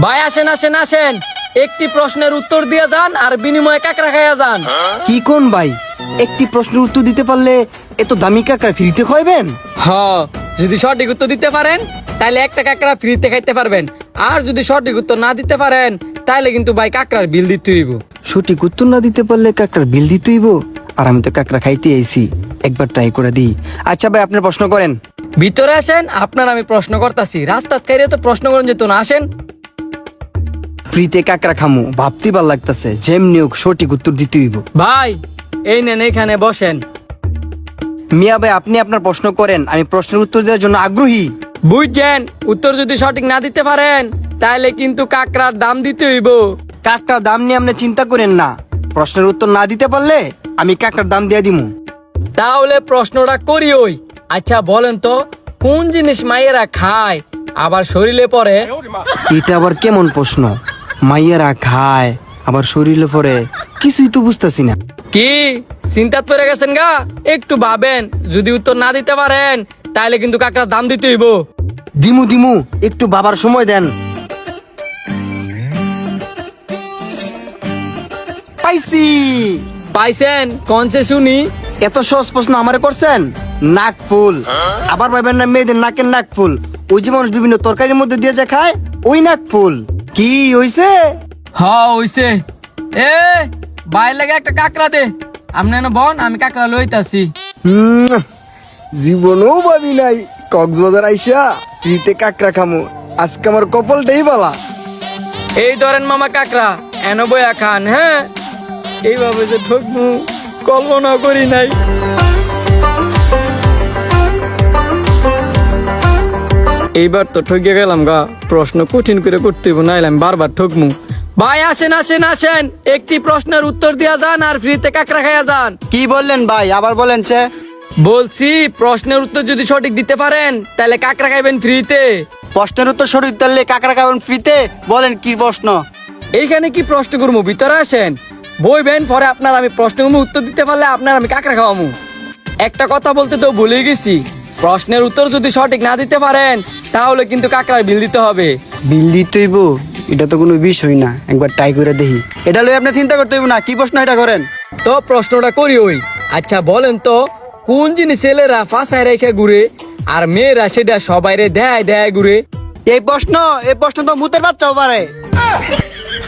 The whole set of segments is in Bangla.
ভাই আসেন আসেন আসেন, একটি প্রশ্নের উত্তর দিয়ে যান আর বিনিময়ে কাকড়া খাইয়া যান। কি কোন ভাই, একটি প্রশ্নের উত্তর দিতে পারলে এত দামি কাকড়া ফ্রিতে খাইবেন? হ, যদি সঠিক উত্তর দিতে পারেন তাহলে একটা কাকড়া ফ্রিতে খাইতে পারবেন, আর যদি সঠিক উত্তর না দিতে পারেন তাহলে কিন্তু ভাই কাকড়ার বিল দিতে হইব। সঠিক উত্তর না দিতে পারলে কাকড়ার বিল দিতে হইব? আর আমি তো কাকড়া খাইতে আইছি, একবার ট্রাই করে দিই। আচ্ছা ভাই, আপনি প্রশ্ন করেন। ভিতরে আসেন, আপনার আমি প্রশ্ন করতেছি। রাস্তাত খাইরে তো প্রশ্ন করেন যেত না, আসেন। ফ্রিতে কাকড়া খামু, ভাবতে ভাল লাগতেছে, যেমনি হোক সঠিক উত্তর দিতে হইব। ভাই এই নেন, এইখানে বসেন। মিয়া ভাই, আপনি আপনার প্রশ্ন করেন, আমি প্রশ্নের উত্তর দেওয়ার জন্য আগ্রহী। বুঝছেন, উত্তর যদি সঠিক না দিতে পারেন তাহলে কিন্তু কাকড়ার দাম দিতে হইব। কাকড়ার দাম নিয়ে আপনি চিন্তা করেন না, প্রশ্নের উত্তর না দিতে পারলে আমি কাকড়ার দাম দিয়ে দিমু। তাহলে প্রশ্নটা করি ওই। আচ্ছা বলেন তো, কোন জিনিস মাইয়েরা খায় আবার শরীরে পড়ে? এটা আবার কেমন প্রশ্ন? মাইয়ারা খায় আবার শরীরে পরে, কিছুই তো বুঝতেছি না। কি চিন্তাত পড়ে গেছেন গা? একটু ভাবেন, যদি উত্তর না দিতে পারেন তাহলে কিন্তু কাকড়ার দাম দিতে হইব। দিমু দিমু, একটু বাবার সময় দেন। পাইছি। পাইছেন? কনসে শুনি। এত সহজ প্রশ্ন আমারে করছেন? নাক ফুল। আবার ভাবেন না মেয়েদের নাকের নাক ফুল, ওই যে মানুষ বিভিন্ন তরকারির মধ্যে দিয়ে যে খায়, ওই নাক ফুল। কি হইছে? হ হইছে। এ ভাই লাগে একটা কাকড়া দে। আপনি না বন, আমি কাকড়া লইতাছি। জীবনও ভাবি নাই কক্সবাজার আইসা ফ্রিতে কাকড়া খামু, আজকে আমার কপালটাই বালা। এই ধরেন মামা কাকড়া, এন বয়া খান। হ্যাঁ, এইভাবে যে ঠকমু কল্পনা করি নাই। এইবার তো ঠকিয়ে গেলাম গা, প্রশ্ন কঠিন করে করতে হইব, নাইলে আমি বারবার ঠকমু। ভাই আসেন আসেন আসেন, একটি প্রশ্নের উত্তর দিয়া যান আর ফ্রিতে কাকড়া খাইয়া যান। কি বললেন ভাই, আবার বলেন। বলছি, প্রশ্নের উত্তর যদি সঠিক দিতে পারেন তাহলে কাকড়া খাইবেন ফ্রিতে। প্রশ্নের উত্তর সঠিক দিলে কাকড়া খাবেন ফ্রিতে? বলেন কি প্রশ্ন? এইখানে কি প্রশ্ন করবো? ভিতরে আসেন, বইবেন, পরে আপনার আমি প্রশ্ন করবো, উত্তর দিতে পারলে আপনার আমি কাকড়া খাওয়ামু। একটা কথা বলতে তো ভুলে গেছি, প্রশ্নের উত্তর যদি সঠিক না দিতে পারেন তাহলে কিন্তু কাকড়ার বিল দিতে হবে। বিল দিতে হইব? এটা তো কোনো বিষয় না, একবার ট্রাই করে দেখি। এটা লই আপনি চিন্তা করতে হইব না, কি প্রশ্ন এটা করেন। তো প্রশ্নটা করি ওই। আচ্ছা বলেন তো, কোন জিনিস ছেলেরা ফাঁসায় রেখে ঘুরে আর মেয়েরা সেটা সবাইরে দেয় দেয় ঘুরে? এই প্রশ্ন তো মুতের বাচ্চাও পারে।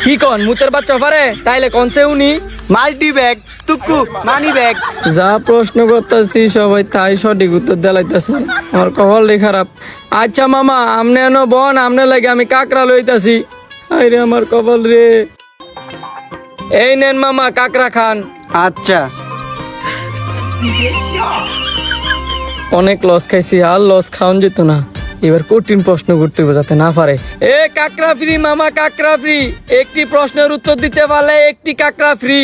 কি কন, মুতের বাচ্চা পারে? তাইলে কনসে উনি মাল্টি ব্যাগ, টুকু, মানি ব্যাগ। যা প্রশ্ন করতেছি সবাই তাই সঠিক উত্তর দেলাইতেছে, আমার কপালই খারাপ। আচ্ছা মামা, আমনে এনো বন, আমনে লাগে আমি কাকড়া লইতাছি। আরে আমার কপাল রে। এই নেন মামা, কাকড়া খান। আচ্ছা। অনেক লস খাইছি, আর লস খাওন যেত না। এবার কঠিন প্রশ্ন করতে হবে যাতে না পারে। এ কাকড়া ফ্রি মামা, কাকড়া ফ্রি। একটি প্রশ্নের উত্তর দিতে পারলে একটি কাকড়া ফ্রি।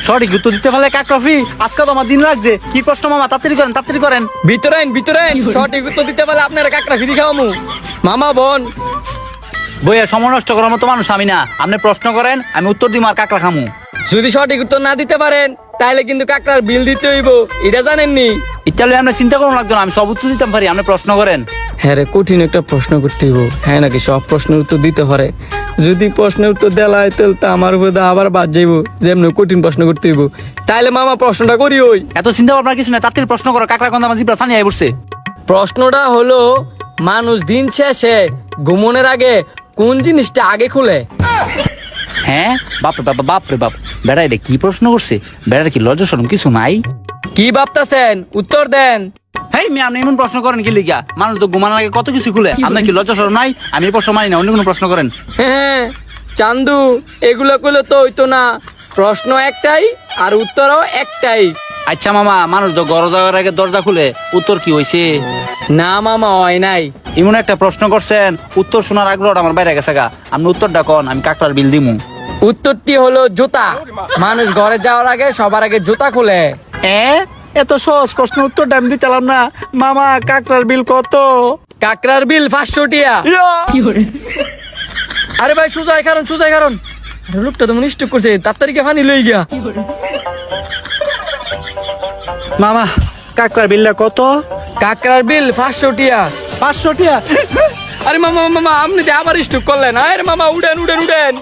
সঠিক উত্তর দিতে পারলে কাকড়া ফ্রি? আজকে তো আমার দিন লাগছে। কি প্রশ্ন মামা, তাড়াতাড়ি করেন। ভিতরে আইন, ভিতরে আইন। সঠিক উত্তর দিতে পারলে আপনারা কাকড়া ফ্রি খাওয়ামু। মামা বোন, বইয়া সময় নষ্ট করার মতো মানুষ আমি না। আপনি প্রশ্ন করেন, আমি উত্তর দিব আর কাকড়া খামু। যদি সঠিক উত্তর না দিতে পারেন তাহলে কিন্তু কাকড়ার বিল দিতে হইব, এটা জানেননি? ইতালি আমরা চিন্তা করুন লাগতো না, আমি সব উত্তর দিতে পারি। আপনি প্রশ্ন করেন। হ্যাঁ রে, কঠিন একটা প্রশ্ন করতে হইব। হ্যাঁ নাকি সব প্রশ্নের উত্তর দিতে পারে? যদি প্রশ্নের উত্তর দেলায় তাহলে তো আমার উপর আবার বাদ যাইব, যেমন কঠিন প্রশ্ন করতে হইব। তাইলে মামা প্রশ্নটা করি ওই। এত চিন্তা ভাবনা কিছু না, তাড়াতাড়ি প্রশ্ন করো। কাকড়া কোন আমার জিব্রা ফানি আই পড়ছে। প্রশ্নটা হলো, মানুষ দিন শেষে ঘুমনের আগে কোন জিনিসটা আগে খুলে? হ্যাঁ, বাপরে বাপ, বাপরে বাপ, বেড়া এটা কি প্রশ্ন করছে? বেড়ার কি লজ্জা শরম কিছু নাই? কি ভাবতাছেন? উত্তর দেন। হেই মিয়া, আপনি এমন প্রশ্ন করেন কি লিগা? মানুষ তো ঘুমানোর আগে কত কিছু খুলে, আপনার কি লজ্জা শরম নাই? আমি এই প্রশ্ন মানি না, অন্য কোনো প্রশ্ন করেন। হ্যাঁ চান্দু, এগুলো কইলে তো হইতো না। প্রশ্ন একটাই আর উত্তরও একটাই। আচ্ছা মামা, মানুষ তো ঘর যাওয়ার আগে দরজা খুলে, উত্তর কি হয়েছে? না মামা, হয় নাই। এমন একটা প্রশ্ন করছেন, উত্তর শোনার আগ্রহটা আমার বাইরে গেছে গা। আপনি উত্তরটা কন, আমি কাকড়ার বিল দিমু। উত্তরটি হলো জুতা। মানুষ ঘরে যাওয়ার আগে সবার আগে জুতা খুলে। এত সহজ প্রশ্ন উত্তরটা আমি দিতাম না। মামা, কাকড়ার বিল কত? কাকড়ার বিল 500 টিয়া। আরে ভাই সুজাই কারণ, সুজাই কারণ। আরে লোকটা তো স্টক করছে, তাড়াতাড়ি ফানি লই গিয়া। মামা, কাকড়ার বিলটা কত? কাকড়ার বিল 500 টিয়া। 500 টিয়া? আরে মামা মামা আপনি তো আবার স্টক করলেন, আরে মামা উঠেন উঠেন উঠেন।